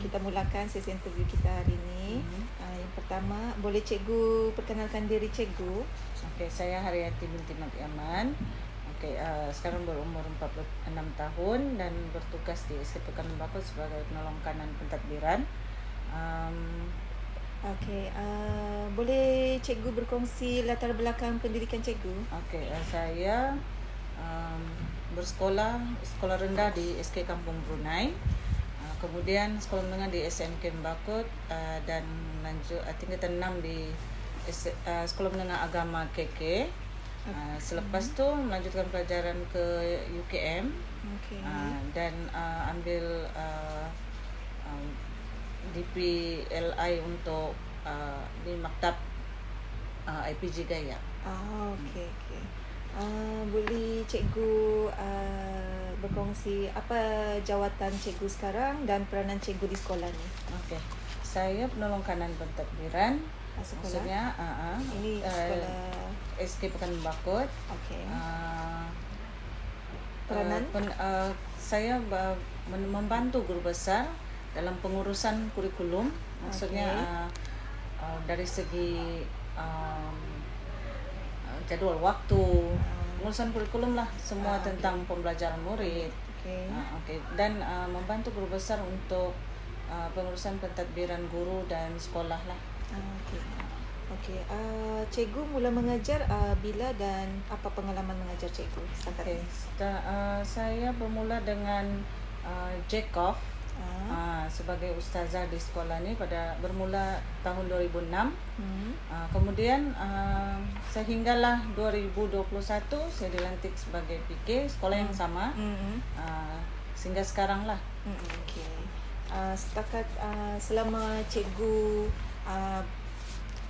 kita mulakan sesi interview kita hari ini. Yang pertama, boleh cikgu perkenalkan diri cikgu? Okey, saya Haryati binti Mat Yaman. Okey, sekarang berumur 46 tahun dan bertugas di SK Pekan Bakut sebagai penolong kanan pentadbiran. Okey, boleh cikgu berkongsi latar belakang pendidikan cikgu? Okey, saya bersekolah sekolah rendah di SK Kampung Brunei. Kemudian sekolah menengah di SMK Bakut dan lanjut tingkatan 6 di Sekolah Menengah Agama KK. Selepas tu melanjutkan pelajaran ke UKM. Dan ambil DPLI untuk di Maktab IPG Gaya. Okey. Boleh cikgu berkongsi apa jawatan cikgu sekarang dan peranan cikgu di sekolah ni? Okey. Saya penolong kanan pentadbiran. Sekolah? Maksudnya Ini sekolah SK Pekan Bakut. Okey. Peranan? Saya membantu guru besar dalam pengurusan kurikulum. Maksudnya dari segi jadual waktu, pengurusan kurikulum lah, semua tentang pembelajaran murid. Okey. Dan membantu guru besar untuk pengurusan pentadbiran guru dan sekolah lah. Okey. Cikgu mula mengajar bila dan apa pengalaman mengajar cikgu setakat ini? Saya bermula dengan Jacob sebagai ustazah di sekolah ni bermula tahun 2006. Kemudian sehinggalah 2021 saya dilantik sebagai PK sekolah yang sama. Sehingga sekarang lah. Okey. Setakat selama cikgu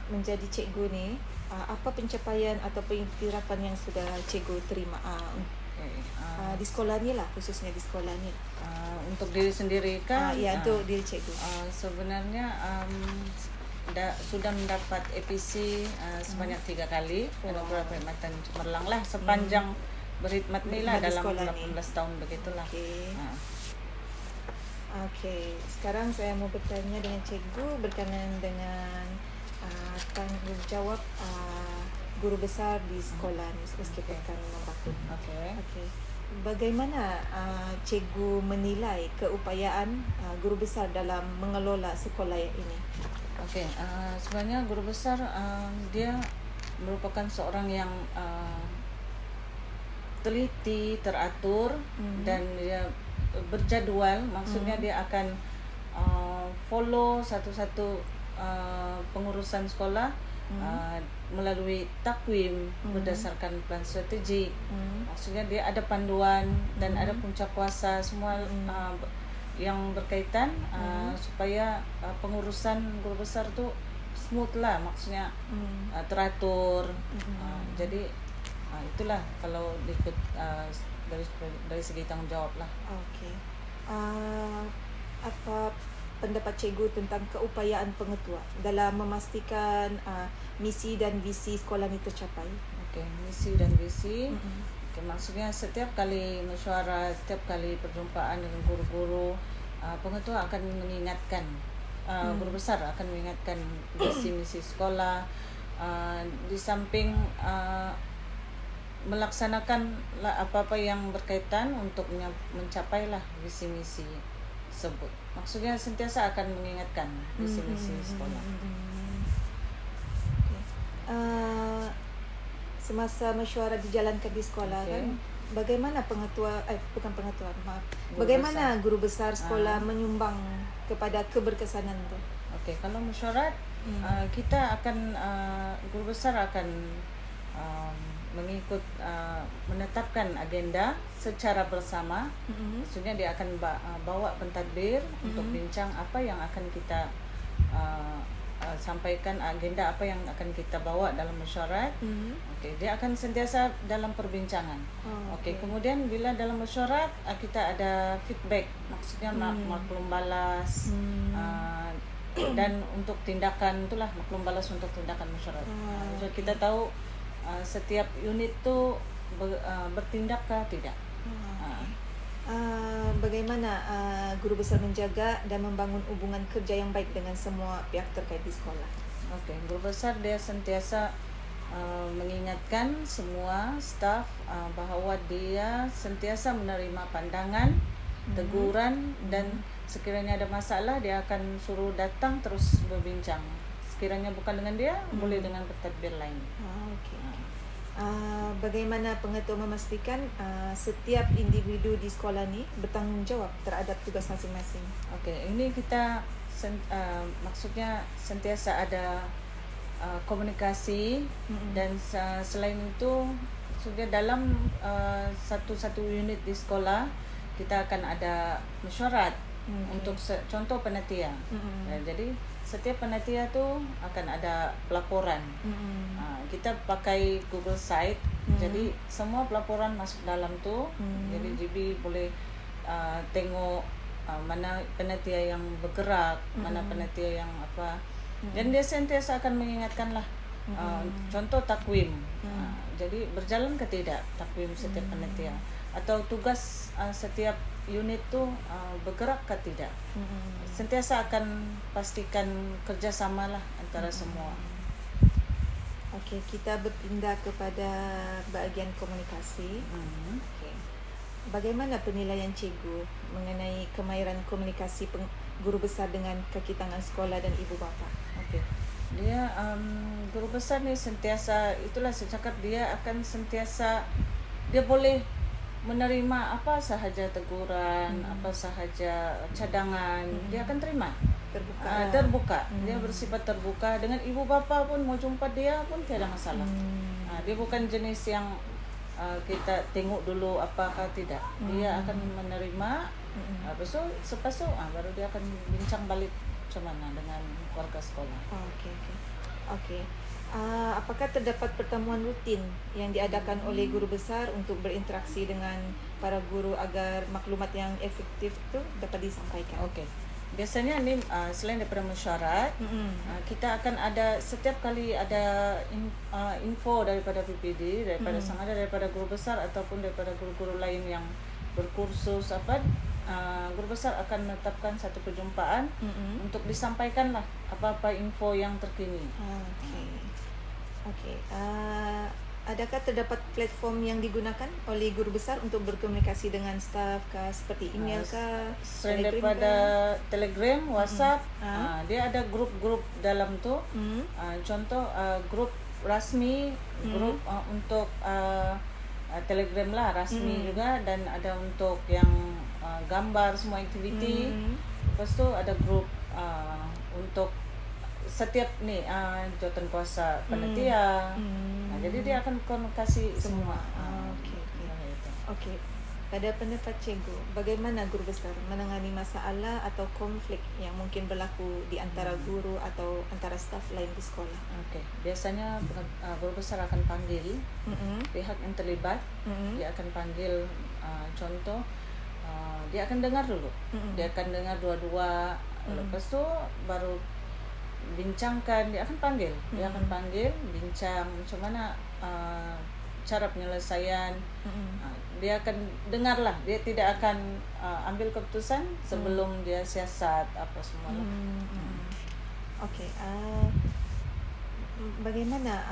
menjadi cikgu ni, apa pencapaian atau pengiktirafan yang sudah cikgu terima di sekolah ni lah, khususnya di sekolah ni? Untuk diri sendiri kan? Ya, untuk diri cikgu. Sebenarnya sudah mendapat APC sebanyak 3 kali. Anugerah Perkhidmatan Cemerlang lah sepanjang berkhidmat ni lah dalam 18 tahun begitulah. Okey. Sekarang saya mau bertanya dengan cikgu berkenaan dengan tanggungjawab guru besar di sekolah ni, SK Pekan Bakut. Okey. Bagaimana cikgu menilai keupayaan guru besar dalam mengelola sekolah ini? Okey, sebenarnya guru besar dia merupakan seorang yang teliti, teratur dan dia berjadual. Maksudnya dia akan follow satu-satu pengurusan sekolah melalui takwim berdasarkan plan strategik. Maksudnya dia ada panduan dan ada punca kuasa semua yang berkaitan supaya pengurusan guru besar tu smooth lah, maksudnya teratur. Jadi itulah kalau ikut dari segi tanggungjawab lah. Okey. Apa pendapat cikgu tentang keupayaan pengetua dalam memastikan misi dan visi sekolah ini tercapai? Okey, misi dan visi. Okay, maksudnya setiap kali mesyuarat, setiap kali perjumpaan dengan guru-guru, pengetua akan mengingatkan, guru besar akan mengingatkan visi misi sekolah, di samping melaksanakan apa-apa yang berkaitan untuk mencapailah visi misi tersebut. Maksudnya sentiasa akan mengingatkan visi misi sekolah. Semasa mesyuarat dijalankan di sekolah kan, bagaimana bagaimana guru besar sekolah menyumbang kepada keberkesanan itu? Okey, kalau mesyuarat kita akan guru besar akan mengikut menetapkan agenda secara bersama. Maksudnya dia akan bawa pentadbir untuk bincang apa yang akan kita sampaikan, agenda apa yang akan kita bawa dalam mesyuarat. Okey, dia akan sentiasa dalam perbincangan. Okey, kemudian bila dalam mesyuarat kita ada feedback, maksudnya maklum balas dan untuk tindakan itulah maklum balas untuk tindakan mesyuarat. Jadi kita tahu setiap unit tu bertindakkah tidak. Bagaimana guru besar menjaga dan membangun hubungan kerja yang baik dengan semua pihak terkait di sekolah? Okey, guru besar dia sentiasa mengingatkan semua staf bahawa dia sentiasa menerima pandangan, teguran dan sekiranya ada masalah dia akan suruh datang terus berbincang. Sekiranya bukan dengan dia, boleh dengan pentadbir lain. Okey. Bagaimana pengetua memastikan setiap individu di sekolah ni bertanggungjawab terhadap tugas masing-masing? Okey, ini kita maksudnya sentiasa ada komunikasi dan selain itu sudah dalam satu unit di sekolah kita akan ada mesyuarat untuk contoh panitia. Jadi setiap panitia tu akan ada pelaporan. Kita pakai Google Site, jadi semua pelaporan masuk dalam tu. Jadi GB boleh tengok mana panitia yang bergerak, mana panitia yang apa. Dan dia sentiasa akan mengingatkan lah. Contoh takwim. Jadi berjalan ke tidak takwim setiap panitia atau tugas setiap unit tu bergerak ke tidak. Sentiasa akan pastikan kerjasama lah antara semua. Okey, kita berpindah kepada bahagian komunikasi. Okey. Bagaimana penilaian cikgu mengenai kemahiran komunikasi guru besar dengan kaki tangan sekolah dan ibu bapa? Okey. Dia guru besar ni sentiasa, itulah saya cakap, dia akan sentiasa, dia boleh menerima apa sahaja teguran, apa sahaja cadangan, dia akan terima. Terbuka. Dia bersifat terbuka. Dengan ibu bapa pun mau jumpa dia pun tiada masalah. Dia bukan jenis yang kita tengok dulu apakah tidak. Dia akan menerima. Lepas tu baru dia akan bincang balik macam mana dengan warga sekolah. Okey. Apakah terdapat pertemuan rutin yang diadakan oleh guru besar untuk berinteraksi dengan para guru agar maklumat yang efektif itu dapat disampaikan? Okey. Biasanya ni selain daripada mesyuarat, kita akan ada setiap kali ada info daripada PPD, daripada sama ada daripada guru besar ataupun daripada guru-guru lain yang berkursus guru besar akan menetapkan satu perjumpaan untuk disampaikanlah apa-apa info yang terkini. Okey. Adakah terdapat platform yang digunakan oleh guru besar untuk berkomunikasi dengan staf kah, seperti email kah? Selain daripada Telegram, WhatsApp, dia ada grup-grup dalam tu. Contoh grup rasmi, grup untuk Telegram lah rasmi juga, dan ada untuk yang gambar semua aktiviti. Lepas tu ada grup untuk setiap ni jawatan kuasa panitia. Jadi dia akan komunikasi semua. Okey. Pada pendapat cikgu, bagaimana guru besar menangani masalah atau konflik yang mungkin berlaku di antara guru atau antara staf lain di sekolah? Okey. Biasanya guru besar akan panggil pihak yang terlibat. Dia akan panggil contoh dia akan dengar dulu. Dia akan dengar dua-dua. Lepas tu baru bincangkan. Dia akan panggil. Dia akan panggil, bincang macam mana cara penyelesaian. Dia akan dengarlah. Dia tidak akan ambil keputusan sebelum dia siasat apa semua. Okey. Bagaimana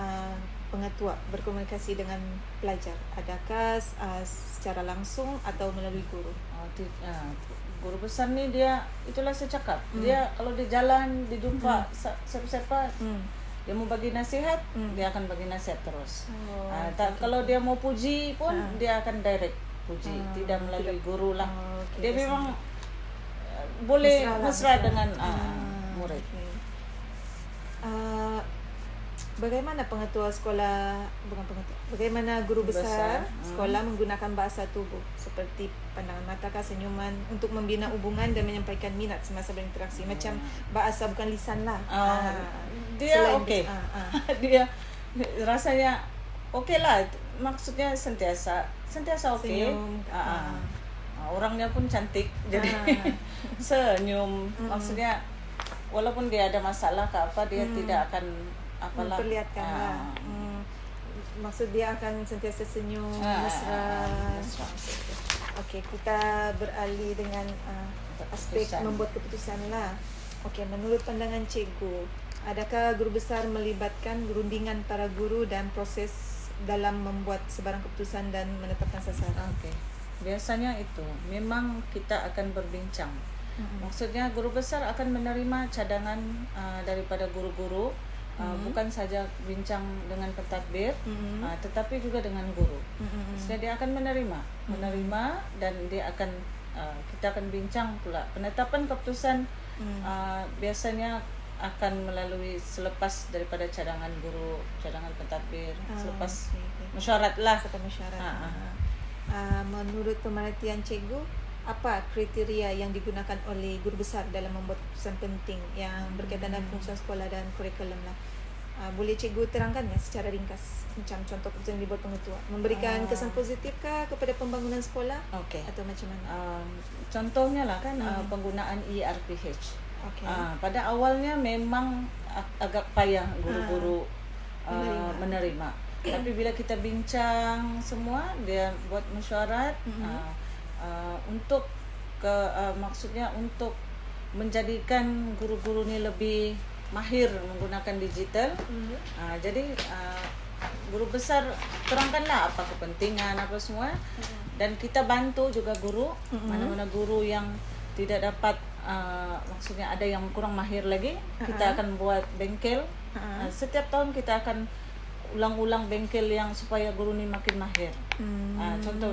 pengetua berkomunikasi dengan pelajar? Adakah secara langsung atau melalui guru? Guru besar ni dia, itulah saya cakap, dia kalau dia jalan, dia jumpa siapa-siapa, dia mau bagi nasihat, dia akan bagi nasihat terus. Kalau dia mau puji pun, dia akan direct puji, tidak melalui guru lah. Dia memang boleh mesra dengan murid. Bagaimana bagaimana guru besar sekolah menggunakan bahasa tubuh seperti pandangan mata, senyuman untuk membina hubungan dan menyampaikan minat semasa berinteraksi, macam bahasa bukan lisan lah. Dia okey. Dia rasanya okey lah, maksudnya sentiasa okey. Orangnya pun cantik, jadi senyum. Maksudnya walaupun dia ada masalah ke apa, dia tidak akan memperlihatkan lah. Maksud dia akan sentiasa senyum, mesra. Okey, kita beralih dengan aspek Keputusan. membuat keputusan lah. Okey, menurut pandangan cikgu, adakah guru besar melibatkan rundingan para guru dan proses dalam membuat sebarang keputusan dan menetapkan sasaran? Okey. Biasanya itu memang kita akan berbincang. Maksudnya guru besar akan menerima cadangan daripada guru-guru, bukan saja bincang dengan pentadbir, tetapi juga dengan guru. Maksudnya dia akan menerima dan dia akan kita akan bincang pula penetapan keputusan. Biasanya akan melalui selepas daripada cadangan guru, cadangan pentadbir, selepas mesyuarat lah. Serta mesyuarat. Menurut pemerhatian cikgu, apa kriteria yang digunakan oleh guru besar dalam membuat keputusan penting yang berkaitan dengan fungsi sekolah dan kurikulum lah? Boleh cikgu terangkan ya secara ringkas macam contoh keputusan yang dibuat pengetua, memberikan kesan positifkah kepada pembangunan sekolah Okey. atau macam mana? Contohnya lah kan penggunaan ERPH. Okey. Pada awalnya memang agak payah guru-guru menerima. Tapi bila kita bincang semua, dia buat mesyuarat untuk maksudnya untuk menjadikan guru-guru ni lebih mahir menggunakan digital. Jadi guru besar terangkanlah apa kepentingan apa semua, dan kita bantu juga guru, mana-mana guru yang tidak dapat maksudnya ada yang kurang mahir lagi, kita akan buat bengkel. Setiap tahun kita akan ulang-ulang bengkel yang supaya guru ni makin mahir. Contoh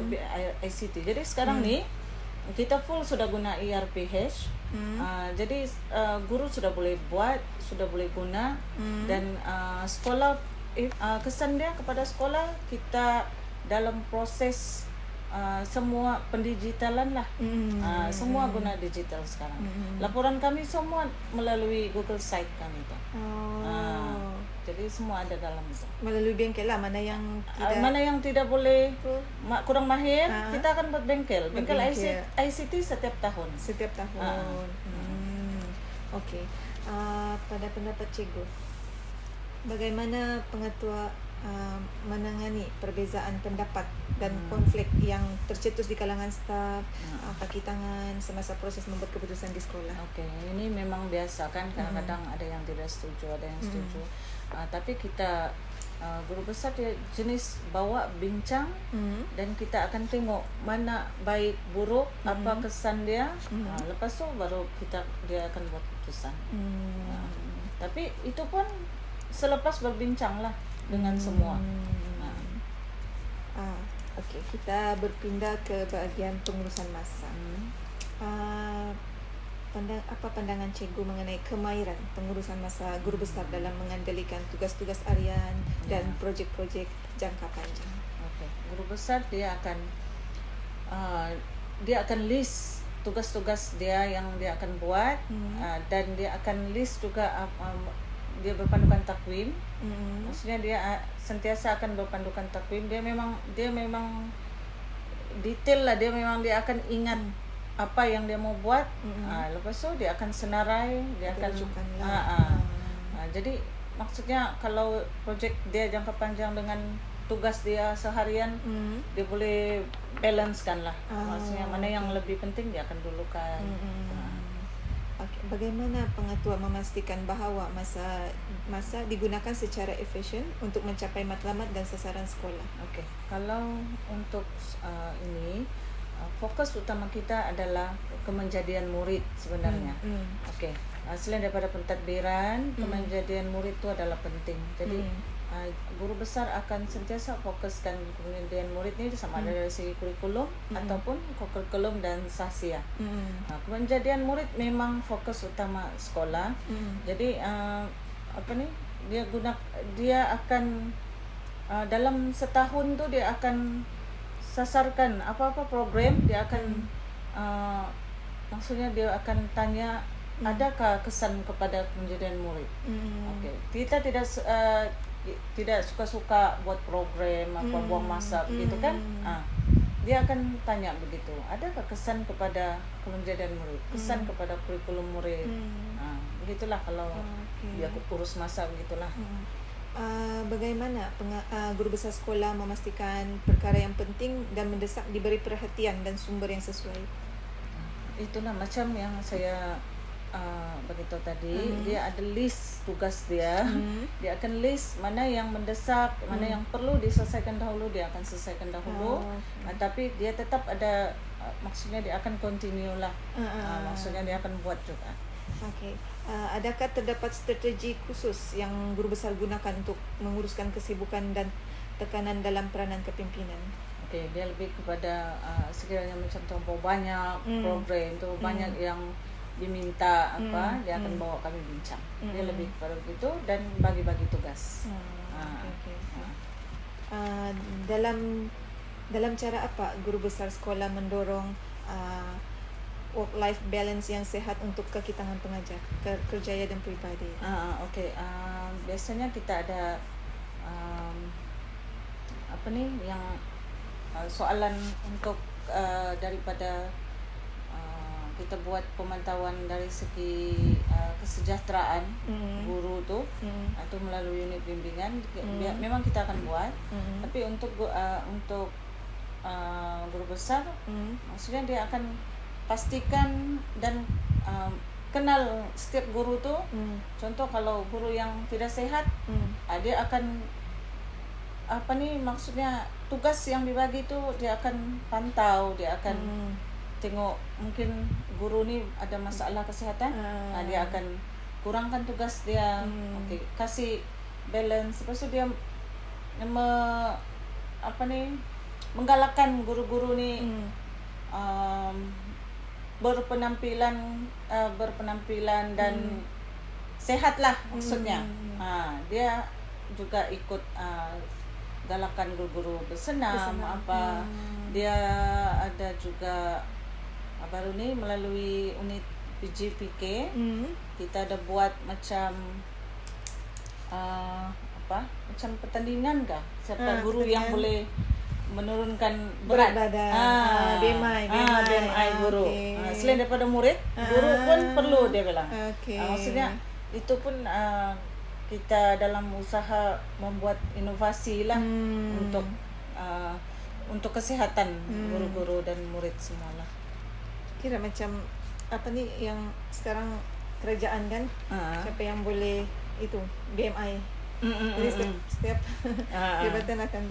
ICT. Jadi sekarang ni kita full sudah guna ERPH. Jadi guru sudah boleh buat, sudah boleh guna, dan sekolah kesan dia kepada sekolah kita dalam proses semua pendigitalan lah. Semua guna digital sekarang. Laporan kami semua melalui Google Site kami tu. Jadi semua ada dalam itu. Melalui bengkel lah, mana yang tidak boleh kurang mahir, kita akan buat bengkel. Bengkel bengkel. ICT setiap tahun. Setiap tahun. Okey. Pada pendapat cikgu, bagaimana pengetua menangani perbezaan pendapat dan konflik yang tercetus di kalangan staf, kaki tangan semasa proses membuat keputusan di sekolah? Okey, ini memang biasa kan, kadang-kadang ada yang tidak setuju, ada yang setuju. Tapi kita guru besar dia jenis bawa bincang, dan kita akan tengok mana baik buruk, apa kesan dia. Lepas tu baru dia akan buat keputusan. Tapi itu pun selepas berbincang lah dengan semua. Okey, kita berpindah ke bahagian pengurusan masa. Apa pandangan cikgu mengenai kemahiran pengurusan masa guru besar dalam mengendalikan tugas-tugas harian dan projek-projek jangka panjang? Okey, guru besar dia akan list tugas-tugas dia yang dia akan buat, dan dia akan list juga dia berpandukan takwim. Maksudnya dia sentiasa akan berpandukan takwim. Dia memang detail lah, dia akan ingat apa yang dia mau buat. Lepas tu dia akan senarai, dia akan jadi maksudnya kalau projek dia jangka panjang dengan tugas dia seharian, dia boleh balancekan lah. Maksudnya mana yang lebih penting dia akan dulukan. Bagaimana pengetua memastikan bahawa masa digunakan secara efisien untuk mencapai matlamat dan sasaran sekolah? Okey, kalau untuk ini fokus utama kita adalah kemenjadian murid sebenarnya. Okey, selain daripada pentadbiran, kemenjadian murid itu adalah penting. Jadi guru besar akan sentiasa fokuskan kemenjadian murid ni sama ada dari segi kurikulum ataupun kurikulum dan sasia. Kemenjadian murid memang fokus utama sekolah. Jadi dia akan dalam setahun tu dia akan sasarkan apa-apa program, dia akan maksudnya dia akan tanya adakah kesan kepada kemenjadian murid. Okey, kita tidak suka-suka buat program apa buang masa begitu kan. Dia akan tanya begitu, adakah kesan kepada kemenjadian murid, kesan kepada kurikulum murid. Begitulah kalau dia urus masa begitulah. Bagaimana guru besar sekolah memastikan perkara yang penting dan mendesak diberi perhatian dan sumber yang sesuai? Itulah macam yang saya beritahu tadi, dia ada list tugas dia. Dia akan list mana yang mendesak, mana yang perlu diselesaikan dahulu, dia akan selesaikan dahulu. Tapi dia tetap ada, maksudnya dia akan continue lah. Maksudnya dia akan buat juga. Okey. Adakah terdapat strategi khusus yang guru besar gunakan untuk menguruskan kesibukan dan tekanan dalam peranan kepimpinan? Okey, dia lebih kepada sekiranya macam terlalu banyak program, terlalu banyak yang diminta dia akan bawa kami bincang. Dia lebih kepada begitu dan bagi-bagi tugas. Okay. Dalam cara apa guru besar sekolah mendorong work-life balance yang sehat untuk kaki tangan pengajar, kerjaya dan peribadi? Okey, biasanya kita ada yang soalan untuk daripada kita buat pemantauan dari segi kesejahteraan guru tu, atau melalui unit bimbingan. Memang kita akan buat, tapi untuk guru besar, maksudnya dia akan pastikan dan kenal setiap guru tu. Contoh kalau guru yang tidak sehat, dia akan maksudnya tugas yang dibagi tu dia akan pantau, dia akan tengok mungkin guru ni ada masalah kesihatan, dia akan kurangkan tugas dia. Okey, kasih balance. Lepas tu dia menggalakkan guru-guru ni berpenampilan dan sehatlah maksudnya. Dia juga ikut galakan guru-guru bersenam. Dia ada juga baru ni melalui unit PJPK, kita ada buat macam macam pertandingan kah, siapa guru yang boleh menurunkan berat badan, BMI guru. Selain daripada murid, guru pun perlu, dia bilang. Maksudnya itu pun kita dalam usaha membuat inovasi lah untuk kesihatan guru-guru dan murid semualah. Kira macam yang sekarang kerajaan kan, siapa yang boleh itu BMI. Jadi setiap jabatan akan.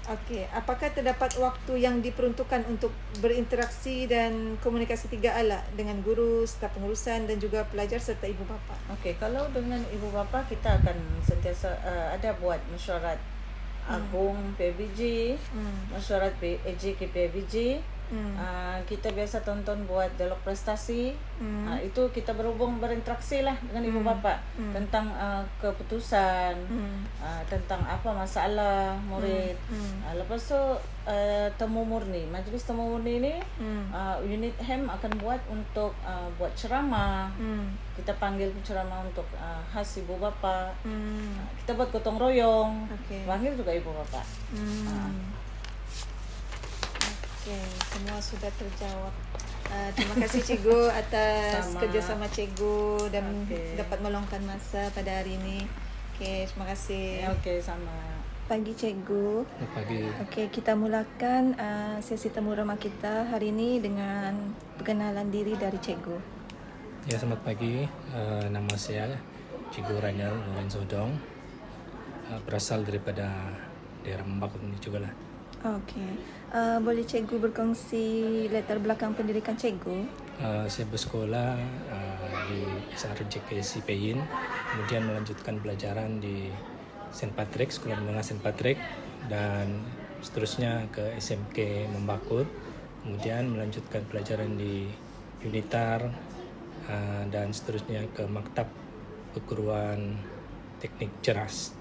Okey, apakah terdapat waktu yang diperuntukkan untuk berinteraksi dan komunikasi 3A dengan guru, staf pengurusan dan juga pelajar serta ibu bapa? Okey, kalau dengan ibu bapa kita akan sentiasa ada buat mesyuarat agung PBG, mesyuarat AJK PBG. Kita biasa tonton buat dialog prestasi. Itu kita berinteraksi lah dengan ibu bapa tentang keputusan, tentang apa masalah murid. Lepas tu temu murni, majlis temu murni ni unit HEM akan buat untuk buat ceramah. Kita panggil penceramah untuk khas ibu bapa. Kita buat gotong royong, panggil juga ibu bapa. Semua sudah terjawab. Terima kasih Cikgu atas kerjasama Cikgu dan dapat meluangkan masa pada hari ini. Terima kasih. Sama. Pagi Cikgu. Pagi. Kita mulakan sesi temu ramah kita hari ini dengan perkenalan diri dari Cikgu. Ya, selamat pagi. Nama saya Cikgu Raniel Lorenzo Dong. Berasal daripada daerah Membakut ini juga lah. Boleh Cikgu berkongsi latar belakang pendidikan Cikgu? Saya bersekolah di SRJK Sipeyin, kemudian melanjutkan pelajaran di St. Patrick, Sekolah Menengah St. Patrick, dan seterusnya ke SMK Membakut, kemudian melanjutkan pelajaran di Unitar, dan seterusnya ke Maktab Perguruan Teknik Ceras.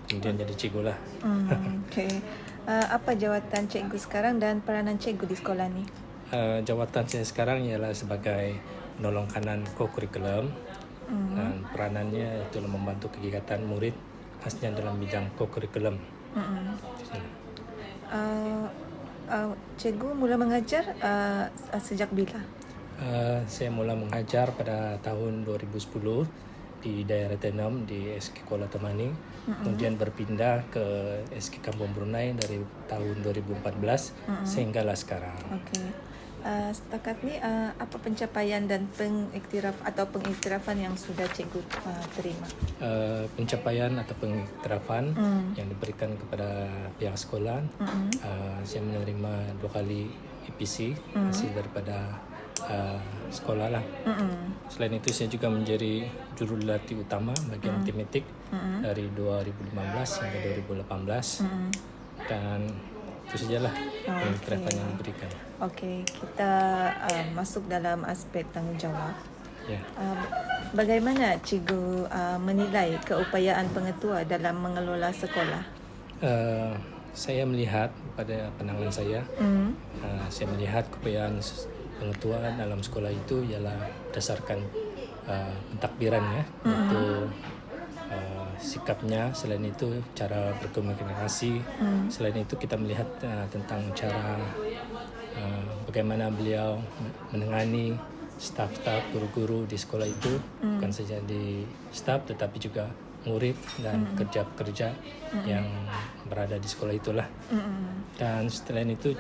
Kemudian jadi cikgu lah. Apa jawatan Cikgu sekarang dan peranan Cikgu di sekolah ni? Jawatan saya sekarang ialah sebagai penolong kanan co-curriculum, dan peranannya itu membantu kegiatan murid khasnya dalam bidang co-curriculum. Cikgu mula mengajar sejak bila? Saya mula mengajar pada tahun 2010 di daerah Tenom di SK Kuala Temaning, kemudian berpindah ke SK Kampung Brunei dari tahun 2014 sehinggalah sekarang. Okey. Setakat ni apa pencapaian dan pengiktirafan yang sudah cikgu terima? Pencapaian atau pengiktirafan yang diberikan kepada pihak sekolah, saya menerima 2 kali EPC hasil daripada sekolah lah. Selain itu saya juga menjadi jurulatih utama bagian matematik dari 2015 hingga 2018 dan itu sajalah pengiktirafan yang diberikan. Okey, kita masuk dalam aspek tanggungjawab. Ya. Bagaimana cikgu menilai keupayaan pengetua dalam mengelola sekolah? Saya melihat pada pandangan saya melihat keupayaan pengetua dalam sekolah itu ialah berdasarkan pentadbirannya, iaitu sikapnya, selain itu cara berkomunikasi, selain itu kita melihat tentang cara bagaimana beliau menangani staf-staf, guru-guru di sekolah itu, bukan saja di staf tetapi juga murid dan pekerja-pekerja yang berada di sekolah itulah. Dan selain itu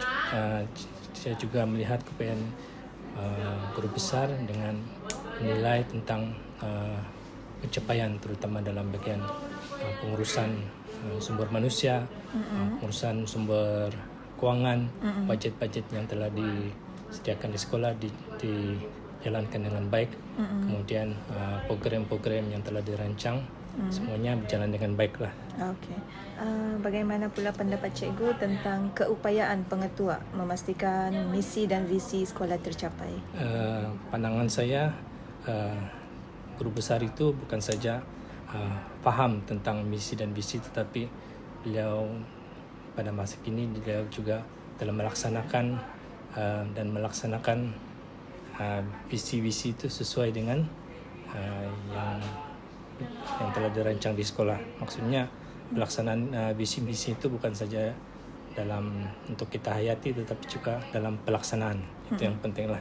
saya juga melihat keupayaan guru besar dengan menilai tentang pencapaian terutama dalam bagian pengurusan sumber manusia, pengurusan sumber kewangan, bajet-bajet yang telah disediakan di sekolah dijalankan dengan baik, kemudian program-program yang telah dirancang semuanya berjalan dengan baik lah. Okey. Bagaimana pula pendapat cikgu tentang keupayaan pengetua memastikan misi dan visi sekolah tercapai? Pandangan saya, guru besar itu bukan saja faham tentang misi dan visi, tetapi beliau pada masa kini beliau juga dalam melaksanakan visi-visi itu sesuai dengan yang telah dirancang di sekolah. Maksudnya pelaksanaan visi-visi itu bukan saja dalam untuk kita hayati tetapi juga dalam pelaksanaan. Itu yang penting lah.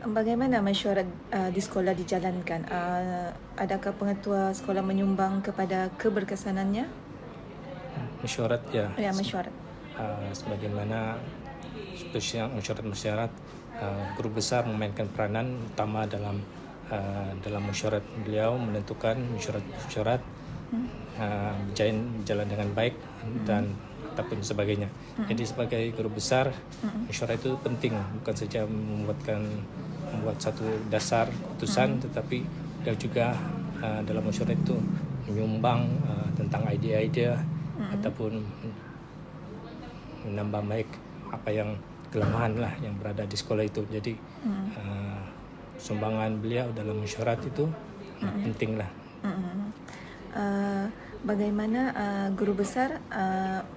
Bagaimana mesyuarat di sekolah dijalankan? Adakah pengetua sekolah menyumbang kepada keberkesanannya? Mesyuarat ya. Ya, mesyuarat. Sebagaimana mesyuarat guru besar memainkan peranan utama dalam mesyuarat. Beliau menentukan mesyuarat berjalan dengan baik dan ataupun sebagainya. Jadi sebagai guru besar, mesyuarat itu penting, bukan saja membuat satu dasar keputusan, tetapi beliau juga dalam mesyuarat itu menyumbang tentang ide-ide ataupun menambah baik apa yang kelemahan lah yang berada di sekolah itu. Jadi sumbangan beliau dalam mesyuarat itu penting lah. Bagaimana guru besar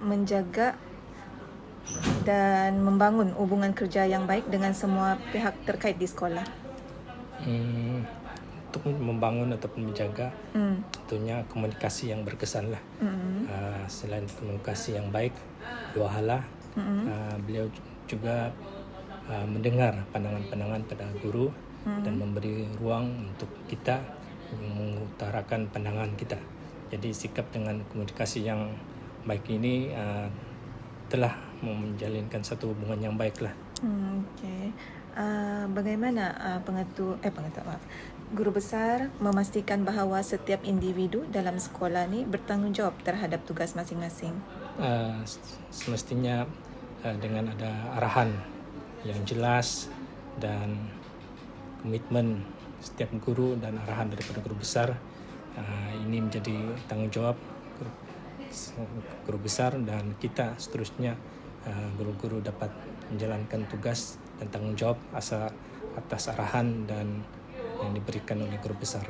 menjaga dan membangun hubungan kerja yang baik dengan semua pihak terkait di sekolah? Untuk membangun ataupun menjaga tentunya komunikasi yang berkesan lah. Selain komunikasi yang baik, dua hal lah. Beliau juga mendengar pandangan-pandangan pada guru dan memberi ruang untuk kita mengutarakan pandangan kita. Jadi sikap dengan komunikasi yang baik ini telah menjalinkan satu hubungan yang baik lah. Okey. Bagaimana guru besar memastikan bahawa setiap individu dalam sekolah ni bertanggungjawab terhadap tugas masing-masing? Semestinya dengan ada arahan yang jelas dan komitmen setiap guru dan arahan daripada guru besar, ini menjadi tanggungjawab guru besar dan kita seterusnya guru-guru dapat menjalankan tugas dan tanggungjawab atas arahan dan yang diberikan oleh guru besar.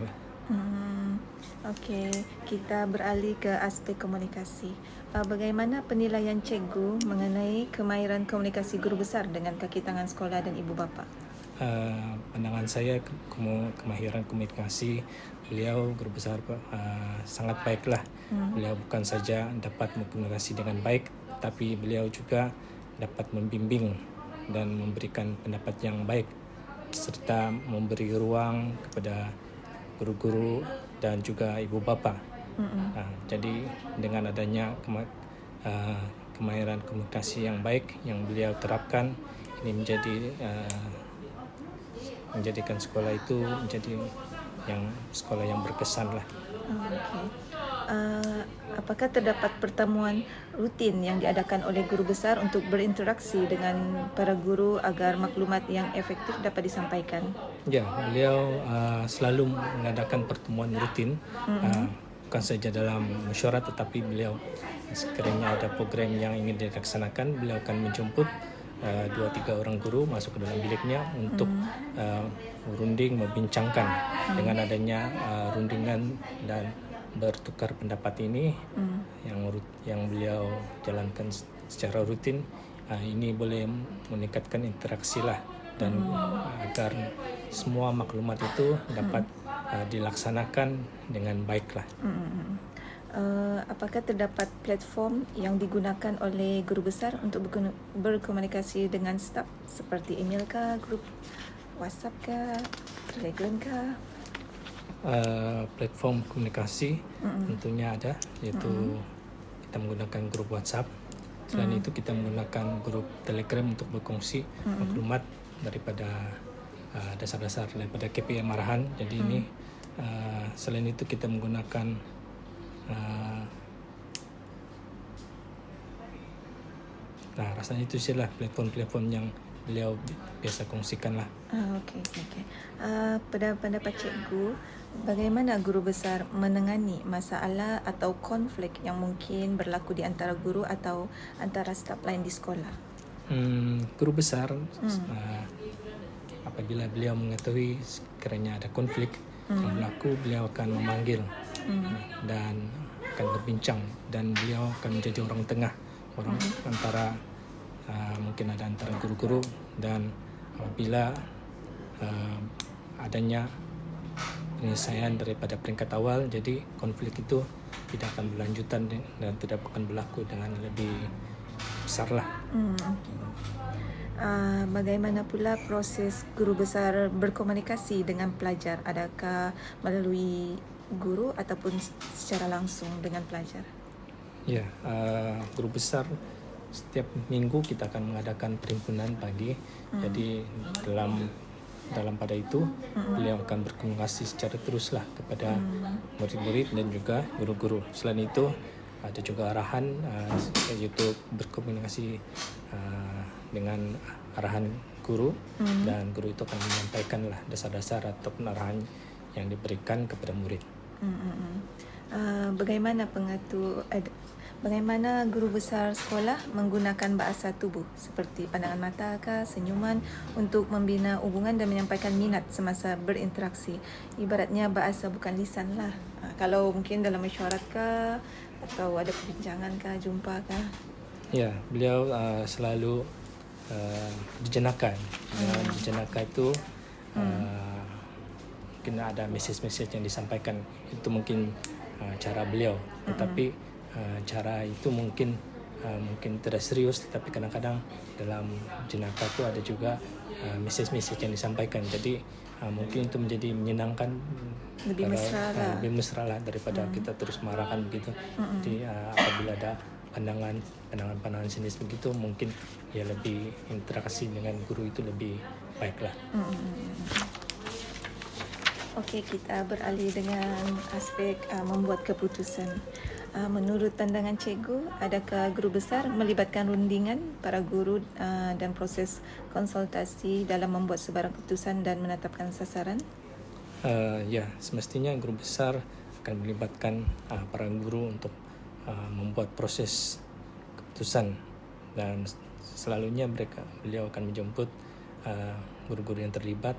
Okey, kita beralih ke aspek komunikasi. Bagaimana penilaian cikgu mengenai kemahiran komunikasi guru besar dengan kaki tangan sekolah dan ibu bapa? Pandangan saya kemahiran komunikasi beliau guru besar sangat baiklah. Beliau bukan saja dapat berkomunikasi dengan baik, tapi beliau juga dapat membimbing dan memberikan pendapat yang baik serta memberi ruang kepada guru-guru dan juga ibu bapa. Jadi dengan adanya kemahiran komunikasi yang baik yang beliau terapkan, ini menjadikan sekolah itu menjadi sekolah yang berkesan lah. Apakah terdapat pertemuan rutin yang diadakan oleh guru besar untuk berinteraksi dengan para guru agar maklumat yang efektif dapat disampaikan? Ya, beliau selalu mengadakan pertemuan rutin, bukan saja dalam mesyuarat, tetapi beliau sekiranya ada program yang ingin dilaksanakan, beliau akan menjemput 2-3 orang guru masuk ke dalam biliknya untuk merunding, membincangkan. Dengan adanya rundingan dan bertukar pendapat ini yang beliau jalankan secara rutin, ini boleh meningkatkan interaksi lah, dan agar semua maklumat itu dapat dilaksanakan dengan baik lah. Apakah terdapat platform yang digunakan oleh guru besar untuk berkomunikasi dengan staf, seperti email kah, grup WhatsApp kah, Telegram kah? Platform komunikasi tentunya ada, yaitu kita menggunakan grup WhatsApp. Selain itu kita menggunakan grup Telegram untuk berkongsi maklumat daripada dasar-dasar daripada KPM arahan. Jadi ini selain itu kita menggunakan rasanya itu sih lah platform-platform yang beliau biasa kongsikan lah. Okey. Pada pendapat cikgu, bagaimana guru besar menangani masalah atau konflik yang mungkin berlaku di antara guru atau antara staf lain di sekolah? Guru besar apabila beliau mengetahui sekiranya ada konflik yang berlaku, beliau akan memanggil dan akan berbincang, dan beliau akan menjadi orang tengah, orang antara mungkin ada antara guru-guru, dan apabila adanya penyelesaian daripada peringkat awal, jadi konflik itu tidak akan berlanjutan dan tidak akan berlaku dengan lebih besar lah. Bagaimana pula proses guru besar berkomunikasi dengan pelajar? Adakah melalui guru ataupun secara langsung dengan pelajar? Ya, guru besar setiap minggu kita akan mengadakan perhimpunan pagi. Jadi dalam pada itu beliau akan berkomunikasi secara teruslah kepada murid-murid dan juga guru-guru. Selain itu ada juga arahan, yaitu berkomunikasi dengan arahan guru, dan guru itu akan menyampaikanlah dasar-dasar ataupun arahan yang diberikan kepada murid. Bagaimana guru besar sekolah menggunakan bahasa tubuh seperti pandangan mata kah, senyuman untuk membina hubungan dan menyampaikan minat semasa berinteraksi? Ibaratnya bahasa bukan lisan lah. Kalau mungkin dalam mesyuarat kah, atau ada perbincangan kah, jumpa kah? Ya, beliau selalu di Jenaka. Di Jenaka itu mungkin ada message-message yang disampaikan. Itu mungkin cara beliau. Tetapi cara itu mungkin tidak serius, tetapi kadang-kadang dalam Jenaka itu ada juga message-message yang disampaikan. Jadi mungkin itu menjadi menyenangkan, lebih mesra lah daripada kita terus marahkan begitu. Jadi apabila ada pandangan sinis begitu, mungkin ya lebih interaksi dengan guru itu lebih baik lah. Okey, kita beralih dengan aspek membuat keputusan. Menurut pandangan cikgu, adakah guru besar melibatkan rundingan para guru dan proses konsultasi dalam membuat sebarang keputusan dan menetapkan sasaran? Ya, semestinya guru besar akan melibatkan para guru untuk membuat proses keputusan, dan selalunya beliau akan menjemput guru-guru yang terlibat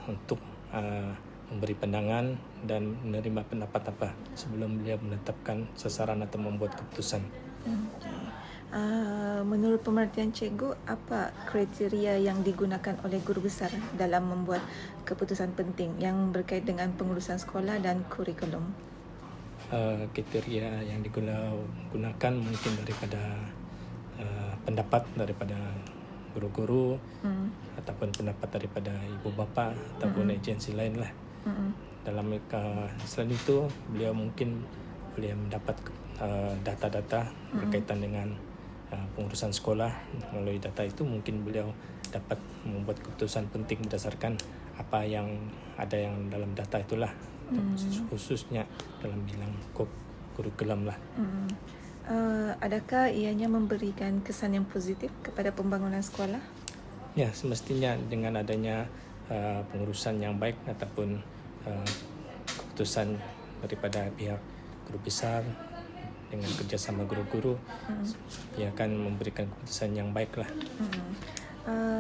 untuk memberi pandangan dan menerima pendapat apa sebelum beliau menetapkan sasaran atau membuat keputusan. Menurut pengertian cikgu, apa kriteria yang digunakan oleh guru besar dalam membuat keputusan penting yang berkait dengan pengurusan sekolah dan kurikulum? Kriteria yang digunakan mungkin daripada pendapat daripada guru-guru ataupun pendapat daripada ibu bapa ataupun agensi lain lah. Selain itu beliau mungkin boleh mendapat data-data berkaitan dengan pengurusan sekolah. Melalui data itu mungkin beliau dapat membuat keputusan penting berdasarkan apa yang ada yang dalam data itulah, khususnya dalam bidang kurikulum lah. Adakah ianya memberikan kesan yang positif kepada pembangunan sekolah? Ya, semestinya dengan adanya pengurusan yang baik ataupun keputusan daripada pihak guru besar dengan kerjasama guru-guru, ia akan memberikan keputusan yang baik lah.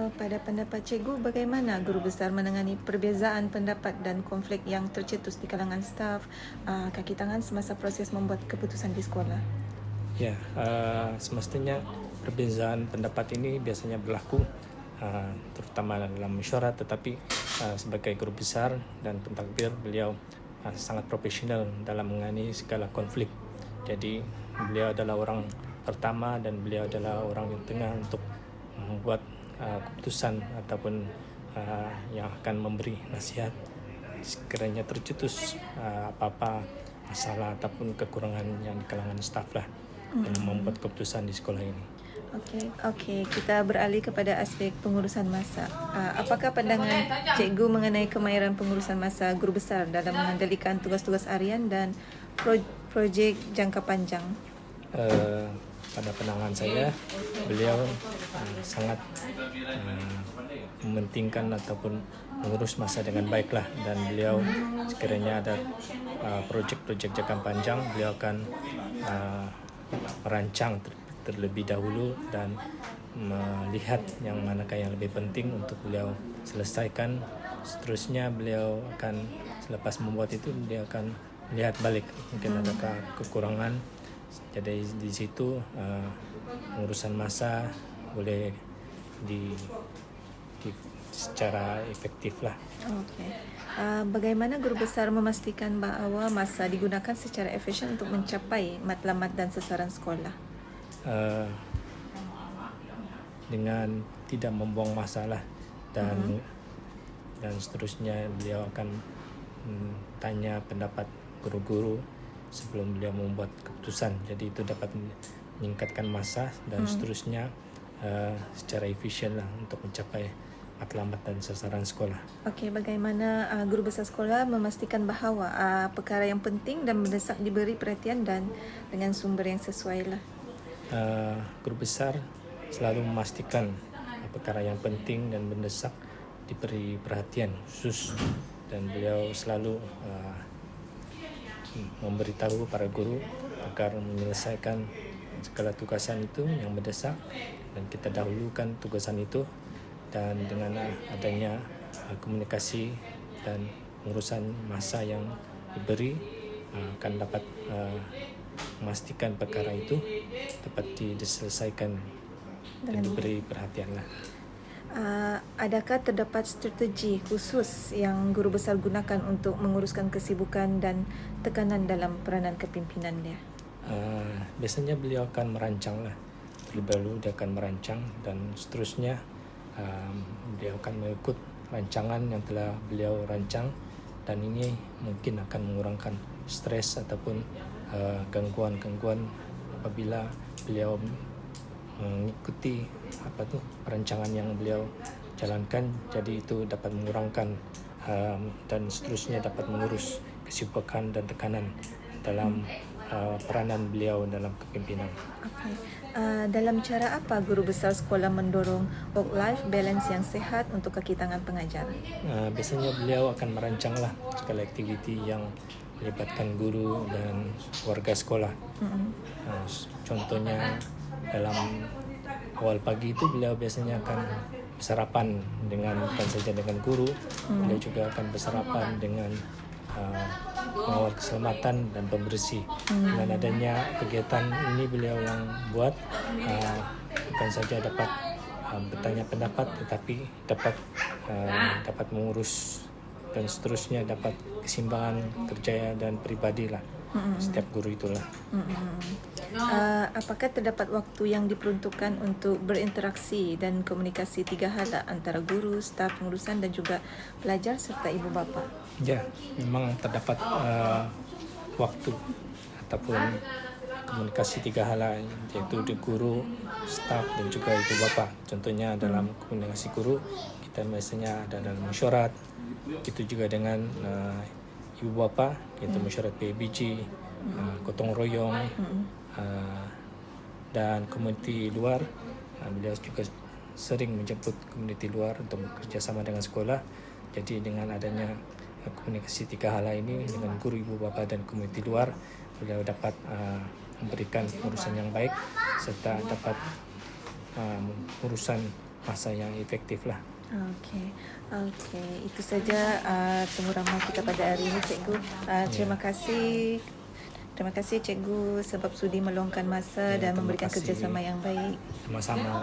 Pada pendapat cikgu, bagaimana guru besar menangani perbezaan pendapat dan konflik yang tercetus di kalangan staf, kaki tangan semasa proses membuat keputusan di sekolah? Ya, semestinya perbezaan pendapat ini biasanya berlaku terutama dalam mesyuarat, tetapi sebagai guru besar dan pentadbir beliau sangat profesional dalam menangani segala konflik. Jadi beliau adalah orang pertama dan beliau adalah orang yang tengah untuk membuat keputusan ataupun yang akan memberi nasihat sekiranya tercetus apa-apa masalah ataupun kekurangan yang di kalangan staf lah dalam membuat keputusan di sekolah ini. Okey, kita beralih kepada aspek pengurusan masa. Apakah pandangan cikgu mengenai kemahiran pengurusan masa guru besar dalam mengendalikan tugas-tugas harian dan projek jangka panjang? Pada pandangan saya, beliau sangat mementingkan ataupun mengurus masa dengan baiklah, dan beliau sekiranya ada projek-projek jangka panjang, beliau akan merancang terlebih dahulu dan melihat yang manakah yang lebih penting untuk beliau selesaikan. Seterusnya beliau akan, selepas membuat itu, dia akan melihat balik mungkin adakah kekurangan. Jadi di situ pengurusan masa boleh di secara efektif lah. Bagaimana guru besar memastikan bahawa masa digunakan secara efisien untuk mencapai matlamat dan sasaran sekolah? Dengan tidak membuang masalah dan seterusnya, beliau akan tanya pendapat guru-guru sebelum beliau membuat keputusan. Jadi itu dapat meningkatkan masa dan seterusnya secara efisien lah untuk mencapai matlamat dan sasaran sekolah. Bagaimana guru besar sekolah memastikan bahawa perkara yang penting dan mendesak diberi perhatian dan dengan sumber yang sesuai lah? Guru besar selalu memastikan perkara yang penting dan mendesak diberi perhatian khusus, dan beliau selalu memberitahu para guru agar menyelesaikan segala tugasan itu yang mendesak, dan kita dahulukan tugasan itu, dan dengan adanya komunikasi dan pengurusan masa yang diberi akan dapat memastikan perkara itu dapat diselesaikan dan diberi perhatian lah. Adakah terdapat strategi khusus yang guru besar gunakan untuk menguruskan kesibukan dan tekanan dalam peranan kepimpinan dia? Biasanya beliau akan merancang lah. Terlebih dahulu dia akan merancang, dan seterusnya beliau akan mengikut rancangan yang telah beliau rancang, dan ini mungkin akan mengurangkan stres ataupun gangguan-gangguan apabila beliau mengikuti perancangan yang beliau jalankan. Jadi itu dapat mengurangkan dan seterusnya dapat mengurus kesibukan dan tekanan dalam peranan beliau dalam kepimpinan. Dalam cara apa guru besar sekolah mendorong work-life balance yang sehat untuk kaki tangan pengajar? Biasanya beliau akan merancanglah segala aktiviti yang melibatkan guru dan warga sekolah. Contohnya dalam awal pagi itu beliau biasanya akan bersarapan bukan saja dengan guru, beliau juga akan bersarapan dengan mengawal keselamatan dan pembersih. Dengan adanya kegiatan ini beliau yang buat bukan saja dapat bertanya pendapat, tetapi dapat mengurus dan seterusnya, dapat keseimbangan kerja dan pribadi lah setiap guru itulah. Apakah terdapat waktu yang diperuntukkan untuk berinteraksi dan komunikasi 3 hala antara guru, staf pengurusan dan juga pelajar serta ibu bapa? Ya, memang terdapat waktu ataupun komunikasi 3 hala, yaitu di guru, staf dan juga ibu bapa. Contohnya dalam komunikasi guru kita biasanya ada dalam mesyuarat, itu juga dengan ibu bapa, yaitu mesyuarat PABG, gotong royong, dan komuniti luar. Beliau juga sering menjemput komuniti luar untuk bekerja sama dengan sekolah. Jadi dengan adanya komunikasi 3 hala ini dengan guru, ibu bapa dan komuniti luar, beliau dapat memberikan urusan yang baik serta dapat urusan masa yang efektif lah. Okey, itu saja temu ramah kita pada hari ini, Cikgu. Terima kasih Cikgu sebab sudi meluangkan masa dan memberikan terima kasih. kerjasama yang baik. Sama-sama.